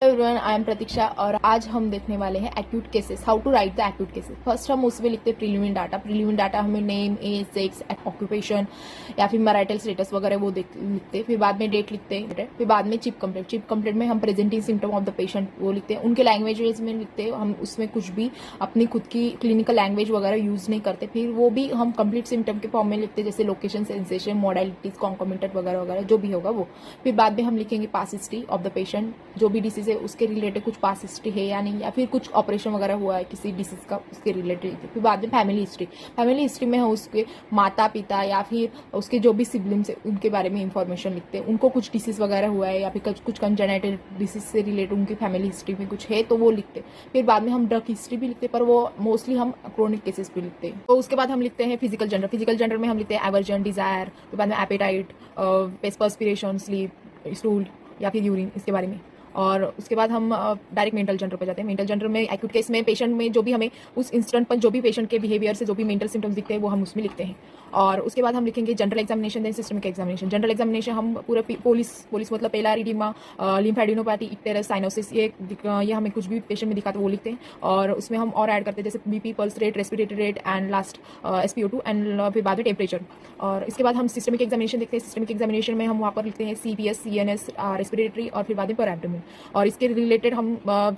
Everyone, I am प्रतीक्षा और आज हम देखने वाले हैं acute cases, how to write the acute cases. First हम उसमें लिखते हैं प्रीलिमिनरी डाटा। प्रीलिमिनरी डाटा हमें नेम, एज, सेक्स, ऑक्यूपेशन या फिर मैरिटल स्टेटस वगैरह वो लिखते हैं। फिर बाद में डेट लिखते हैं। फिर बाद में चिप कंप्लेंट। चिप कंप्लेंट में हम presenting symptom of the patient वो लिखते हैं। उनके लैंग्वेज में लिखते हैं। हम उसमें कुछ भी अपनी खुद की क्लिनिकल लैंग्वेज वगैरह यूज नहीं करते। फिर वो भी हम कंप्लीट सिम्टम के फॉर्म में लिखते हैं, जैसे लोकेशन, सेंसेशन, मॉडलिटीज, कॉन्कोमिटेंट वगैरह वगैरह जो भी होगा वो। फिर बाद में हम लिखेंगे पास हिस्ट्री ऑफ द पेशेंट, जो भी डिसीज है उसके रिलेटेड कुछ पास हिस्ट्री है या नहीं, या फिर कुछ ऑपरेशन वगैरह हुआ है किसी डिसीज का उसके रिलेटेड। फिर बाद में फैमिली हिस्ट्री। फैमिली हिस्ट्री में हम उसके माता पिता या फिर उसके जो भी सिबलिंग्स है उनके बारे में इंफॉर्मेशन लिखते हैं। उनको कुछ डिसीज वगैरह हुआ है या फिर कुछ कंजेनिटल डिसीज से रिलेटेड उनकी फैमिली हिस्ट्री में कुछ है तो वो लिखते हैं। फिर बाद में हम ड्रग हिस्ट्री भी लिखते हैं, पर वो मोस्टली हम क्रोनिक केसेस भी लिखते हैं। तो उसके बाद हम लिखते हैं फिजिकल जेंडर। फिजिकल जेंडर में हम लिखते हैं एवर्जन, डिजायर, फिर बाद में एपेटाइट, पर्स्पिरेशन, स्लीप, स्टूल या फिर यूरिन, इसके बारे में। और उसके बाद हम डायरेक्ट मेंटल जेंडर पर जाते हैं। मेंटल जेंडर में एक्यूट केस में पेशेंट में जो भी हमें उस इंस्टेंट पर जो भी पेशेंट के बिहेवियर से जो भी मेंटल सिम्टम्स दिखते हैं वो हम उसमें लिखते हैं। और उसके बाद हम लिखेंगे general examination, then systemic examination. General examination हम पूरा पोलिस मतलब पेला रिडीमा, लिम्फेडिनोपैथी, इक्टेरस, साइनोसिस, ये हमें कुछ भी पेशेंट में दिखा तो वो लिखते हैं। और उसमें हम और ऐड करते हैं जैसे BP, pulse rate, respiratory rate and last SpO2 and फिर बाद में टेम्परेचर। और इसके बाद हम सिस्टमिक एग्जामिनेशन देखते हैं। सिस्टमिक एग्जामिनेशन में हम वहाँ पर लिखते हैं CPS, CNS, रेस्पिरेटरी और फिर बाद में पर एब्डोमेन, और इसके रिलेटेड हम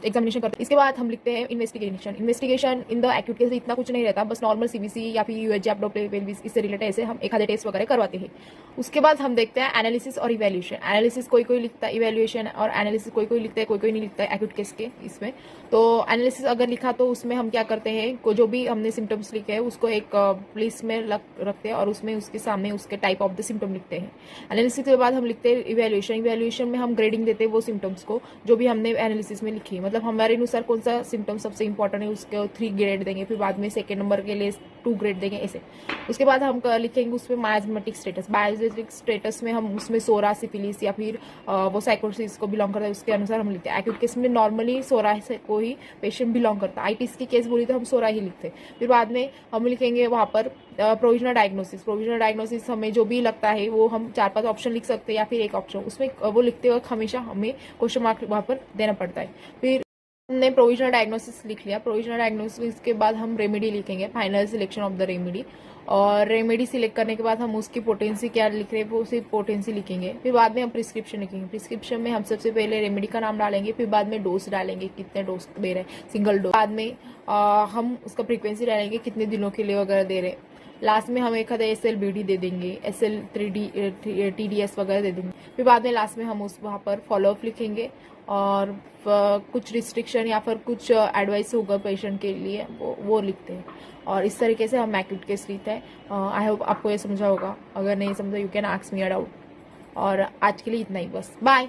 एग्जामिनेशन करते हैं। इसके बाद हम लिखते हैं investigation. Investigation in the acute case इतना कुछ नहीं रहता, बस नॉर्मल CBC या फिर USG एब्डोमेन इससे रिलेटेड ऐसे हम एक आधे टेस्ट वगैरह करवाते हैं। उसके बाद हम देखते हैं एनालिसिस और इवैल्यूएशन। एनालिसिस कोई कोई लिखता है, इवैल्यूएशन और एनालिसिस कोई कोई लिखता है, कोई कोई नहीं लिखता है एक्यूट केस के इसमें। तो एनालिसिस अगर लिखा तो उसमें हम क्या करते हैं, जो भी हमने सिम्टम्स लिखे हैं उसको एक लिस्ट में रखते हैं और उसमें उसके सामने उसके टाइप ऑफ द सिम्टम लिखते हैं। एनालिसिस के बाद हम लिखते हैं इवैल्यूएशन। इवैल्यूएशन में हम ग्रेडिंग देते हैं वो सिम्टम्स को जो भी हमने एनालिसिस में लिखी है, मतलब हमारे अनुसार कौन सा सिम्टम सबसे इंपॉर्टेंट है उसके 3 ग्रेड देंगे। फिर बाद में सेकेंड नंबर के लिए 2 ग्रेड देंगे ऐसे। उसके बाद हम लिखेंगे उसमें मायाजमेटिक स्टेटस। मायाजमेटिक स्टेटस में हम उसमें सोरा, सिफिलिस या फिर वो साइकोसिस को बिलोंग करता है उसके अनुसार हम लिखते हैं। एक्यूट केस में नॉर्मली सोरा को ही पेशेंट बिलोंग करता है। ITIS की केस बोली तो हम सोरा ही लिखते हैं। फिर बाद में हम लिखेंगे वहाँ पर प्रोविजनल डायग्नोसिस। प्रोविजनल डायग्नोसिस हमें जो भी लगता है वो हम 4-5 ऑप्शन लिख सकते हैं या फिर एक ऑप्शन, उसमें वो लिखते वक्त हमेशा हमें क्वेश्चन मार्क वहाँ पर देना पड़ता है। फिर हमने प्रोविजनल डायग्नोसिस लिख लिया। प्रोविजनल डायग्नोसिस के बाद हम रेमेडी लिखेंगे, final selection of the remedy. और रेमेडी सिलेक्ट करने के बाद हम उसकी पोटेंसी क्या लिख रहे हैं वो सिर्फ पोटेंसी लिखेंगे। फिर बाद में हम प्रिस्क्रिप्शन लिखेंगे। प्रिस्क्रिप्शन में हम सबसे पहले रेमेडी का नाम डालेंगे, फिर बाद में डोज डालेंगे, कितने डोज दे रहे हैं, सिंगल डोज। बाद में हम उसका फ्रीक्वेंसी डालेंगे, कितने दिनों के लिए वगैरह दे रहे हैं। लास्ट में हम एक आधा SLBD दे देंगे, SL3D, TDS वगैरह दे देंगे। फिर बाद में लास्ट में हम उस वहाँ पर फॉलोअप लिखेंगे और कुछ रिस्ट्रिक्शन या फिर कुछ एडवाइस होगा पेशेंट के लिए वो लिखते हैं। और इस तरीके से हम एक्यूट केस लिखते हैं। आई होप आपको ये समझा होगा। अगर नहीं समझा you can ask me a doubt. और आज के लिए इतना ही, बस बाय।